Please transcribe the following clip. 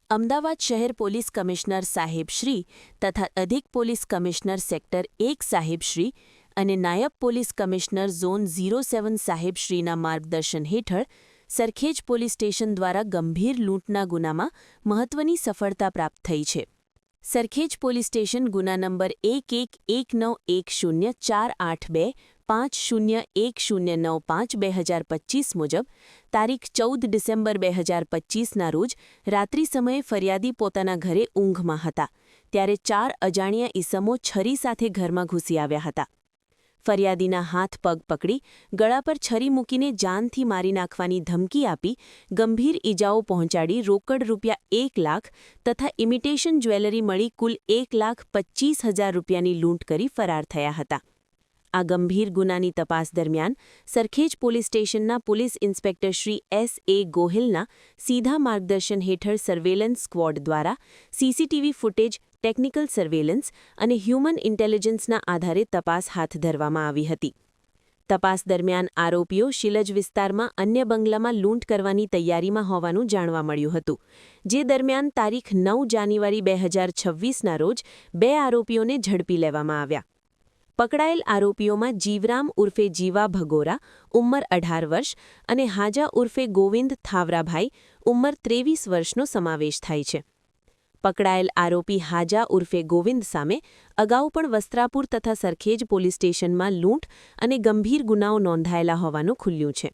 અમદાવાદ શહેર police commissioner સાહેબશ્રી તથા અધિક પોલીસ કમિશનર સેક્ટર 1 સાહેબશ્રી અને નાયબ પોલીસ કમિશનર ઝોન 07 સાહેબશ્રીના માર્ગદર્શન હેઠળ સરખેજ પોલીસ સ્ટેશન દ્વારા ગંભીર લૂંટના ગુનામાં મહત્વની સફળતા પ્રાપ્ત થઈ છે. સરખેજ પોલીસ સ્ટેશન ગુના નંબર 111984250109 મુજબ તારીખ 14 ડિસેમ્બર 2025ના રોજ રાત્રિ સમયે ફરિયાદી પોતાના ઘરે ઊંઘમાં હતા ત્યારે 4 અજાણ્યા ઈસમો છરી સાથે ઘરમાં ઘૂસી આવ્યા હતા. ફરિયાદીના હાથ પગ પકડી ગળા પર છરી મૂકીને જાનથી મારી નાખવાની ધમકી આપી ગંભીર ઈજાઓ પહોંચાડી રોકડ રૂપિયા 1 લાખ તથા ઇમિટેશન જ્વેલરી મળી કુલ 1,25,000 રૂપિયાની લૂંટ કરી ફરાર થયા હતા. આ ગંભીર ગુનાની તપાસ દરમિયાન સરખેજ પોલીસ સ્ટેશનના પોલીસ ઇન્સ્પેક્ટર શ્રી S.A. ગોહિલના સીધા માર્ગદર્શન હેઠળ સર્વેલન્સ સ્ક્વોડ દ્વારા સીસીટીવી ફૂટેજ, ટેકનિકલ સર્વેલન્સ અને હ્યુમન ઇન્ટેલિજન્સના આધારે તપાસ હાથ ધરવામાં આવી હતી. તપાસ દરમિયાન આરોપીઓ શિલજ વિસ્તારમાં અન્ય બંગલામાં લૂંટ કરવાની તૈયારીમાં હોવાનું જાણવા મળ્યું હતું. જે દરમિયાન તારીખ 9 જાન્યુઆરી 2026ના રોજ 2 આરોપીઓને ઝડપી લેવામાં આવ્યા. પકડાયેલ આરોપીઓમાં જીવરામ ઉર્ફે જીવા ભગોરા, ઉંમર 18 વર્ષ અને હાજા ઉર્ફે ગોવિંદ થાવરાભાઈ, ઉંમર 23 વર્ષનો સમાવેશ થાય છે. પકડાયેલ આરોપી હાજા ઉર્ફે ગોવિંદ સામે અગાઉ પણ વસ્ત્રાપુર તથા સરખેજ પોલીસ સ્ટેશનમાં લૂંટ અને ગંભીર ગુનાઓ નોંધાયેલા હોવાનું ખુલ્યું છે.